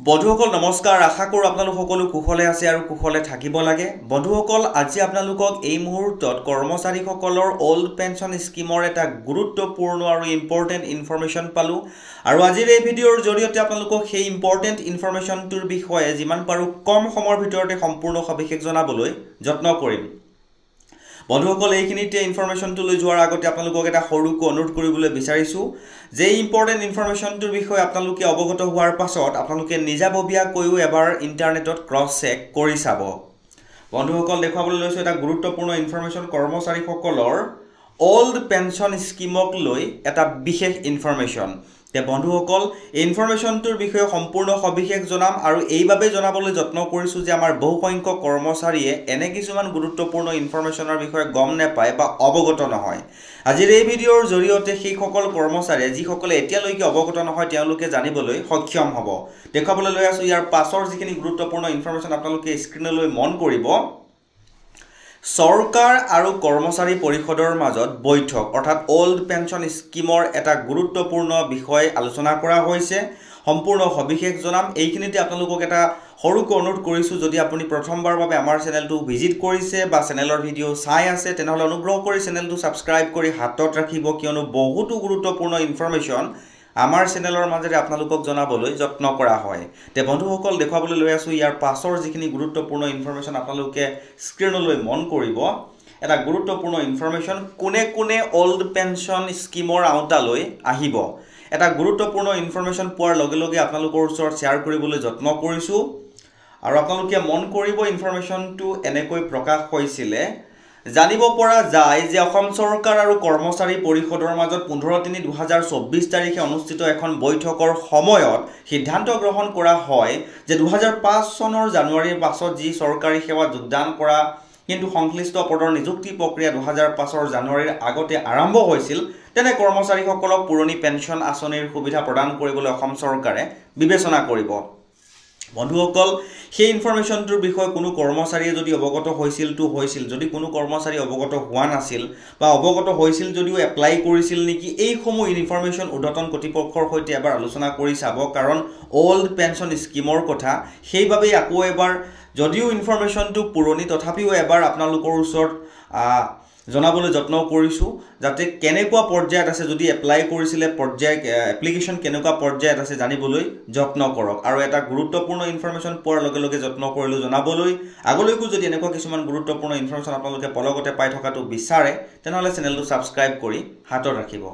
বন্ধুসকল নমস্কাৰ আশা কৰো আপোনালোক সকলো কুশলে আছে আৰু কুশলে থাকিব লাগে বন্ধুসকল আজি আপোনালোকক এই মুহূৰ্তত কৰ্মচাৰীসকলৰ ওল্ড পেনশন স্কিমৰ এটা গুৰুত্বপূৰ্ণ আৰু ইম্পৰ্টেন্ট ইনফৰমেশন পালো আৰু আজিৰ এই ভিডিঅ'ৰ জৰিয়তে আপোনালোকক সেই ইম্পৰ্টেন্ট ইনফৰমেশনটোৰ বিষয়ে যিমান পাৰো কম সময়ৰ ভিতৰতে সম্পূৰ্ণ সবিশেষ জনাবলৈ যত্ন কৰিম বন্ধুসকল এইখিনিতে ইনফৰমেশনটো লৈ যোৱাৰ আগতে আপোনালোকক এটা সৰুকৈ অনুৰোধ কৰিবলৈ বিচাৰিছো যে ইম্পৰ্টেন্ট ইনফৰমেশনটোৰ বিষয়ে আপোনালোকে অৱগত হোৱাৰ পাছত আপোনালোকে নিজাববীয়াকৈও এবাৰ ইন্টাৰনেটত ক্ৰছ চেক কৰি চাব বন্ধুসকল দেখাবলৈ লৈছো এটা গুৰুত্বপূৰ্ণ ইনফৰমেশন কৰ্মচাৰীসকলৰ ওল্ড পেনশন স্কিমক লৈ এটা বিশেষ ইনফৰমেশন তে বন্ধুসকল এই ইনফৰমেশনটোৰ বিষয়ে সম্পূৰ্ণ সবিশেষ জনাম আৰু এইভাবে জনাবলৈ যত্ন কৰিছো যে আমাৰ বহু সংখ্যক কৰ্মচাৰীয়ে এনে কিছুমান গুৰুত্বপূৰ্ণ ইনফৰমেশনৰ বিষয়ে গম নাপায় বা অৱগত নহয় আজিৰ এই ভিডিঅ'ৰ জৰিয়তে সেই সকল কৰ্মচাৰীয়ে যিসকলে এতিয়ালৈকে অৱগত নহয় তেওঁলোকে জানিবলৈ সক্ষম হ'ব দেখাবলৈ লৈ আছো ইয়াৰ পাছৰ যিখিনি গুৰুত্বপূৰ্ণ ইনফৰমেশন আপোনালোকে স্ক্ৰিনলৈ মন কৰিব সৰকাৰ আৰু কৰ্মচাৰী পৰিষদৰ মাজত বৈঠক অৰ্থাৎ ওল্ড পেনশন স্কিমৰ এটা গুৰুত্বপূৰ্ণ বিষয় আলোচনা কৰা হৈছে সম্পূৰ্ণ সবিশেষ জনাম এইখিনিতে আপোনালোকক এটা সৰুকৈ অনুৰোধ কৰিছো যদি আপুনি প্ৰথমবাৰৰ বাবে আমাৰ চেনেলটো ভিজিট কৰিছে বা চেনেলৰ ভিডিঅ' চাই আছে তেনেহলে অনুগ্ৰহ কৰি চেনেলটো সাবস্ক্ৰাইব কৰি হাতত ৰাখিব কিয়নো বহুতো গুৰুত্বপূৰ্ণ ইনফৰমেশন আমাৰ চেনেলৰ মাজেৰে আপোনালোকক জনাবলৈ যত্ন কৰা হয় তে বন্ধুসকল দেখাবলৈ লৈ আছো ইয়াৰ পাছৰ যিখিনি গুৰুত্বপূৰ্ণ ইনফৰমেশন আপোনালোকে স্ক্ৰিনলৈ মন কৰিব এটা গুৰুত্বপূৰ্ণ ইনফৰমেশন কোনে কোনে ওল্ড পেনশন স্কিমৰ আওতালৈ আহিব এটা গুৰুত্বপূৰ্ণ ইনফৰমেশন পোৱাৰ লগে লগে আপোনালোকৰ ওচৰত শেয়াৰ কৰিবলৈ যত্ন কৰিছো আৰু আপোনালোকে মন কৰিব ইনফৰমেশনটো এনেকৈ প্ৰকাশ হৈছিলে জানিব পৰা যায় যে অসম চৰকাৰ আৰু কৰ্মচাৰী পৰিষদৰ মাজত 15/3/2024 তাৰিখে অনুষ্ঠিত এখন বৈঠকৰ সময়ত সিদ্ধান্ত গ্ৰহণ কৰা হয় যে 2005 চনৰ জানুৱাৰীৰ পাছত যি চৰকাৰী সেৱা যোগদান কৰা কিন্তু সংশ্লিষ্ট পদৰ নিযুক্তি প্ৰক্ৰিয়া 2005 জানুৱাৰীৰ আগতে আৰম্ভ হৈছিল তেনে কৰ্মচাৰীসকলক পুৰণি পেনশন আঁচনিৰ সুবিধা প্ৰদান কৰিবলৈ অসম চৰকাৰে বিবেচনা কৰিব বন্ধুসকল সেই ইনফৰমেশনটোৰ বিষয়ে কোনো কৰ্মচাৰীয়ে যদি অৱগত হৈছিল যদি কোনো কৰ্মচাৰী অৱগত হোৱা নাছিল বা অৱগত হৈছিল যদিও এপ্লাই কৰিছিল নেকি এই সমূহ ইনফৰমেশন উদ্যতন কৰ্তৃপক্ষৰ সৈতে এবাৰ আলোচনা কৰি চাব কাৰণ ওল্ড পেনশন স্কিমৰ কথা সেইভাবে আকৌ এবাৰ যদিও ইনফৰমেশনটো পুৰণি তথাপিও এবাৰ আপোনালোকৰ ওচৰত জনাবলৈ যত্ন কৰিছো যাতে কেনেকুৱা পৰ্যায়ত আছে যদি এপ্লাই কৰিছিলে পৰ্যায় এপ্লিকেশন কেনেকুৱা পৰ্যায়ত আছে জানিবলৈ যত্ন কৰক আৰু এটা গুৰুত্বপূৰ্ণ ইনফৰমেশন পোৱাৰ লগে লগে যত্ন কৰিলো জনাবলৈ আগলৈকো যদি এনেকুৱা কিছুমান গুৰুত্বপূৰ্ণ ইনফৰমেশন আপোনালোকে পলগতে পাই থকাটো বিচাৰে তেনেহলে চেনেলটো সাবস্ক্ৰাইব কৰি হাতত ৰাখিব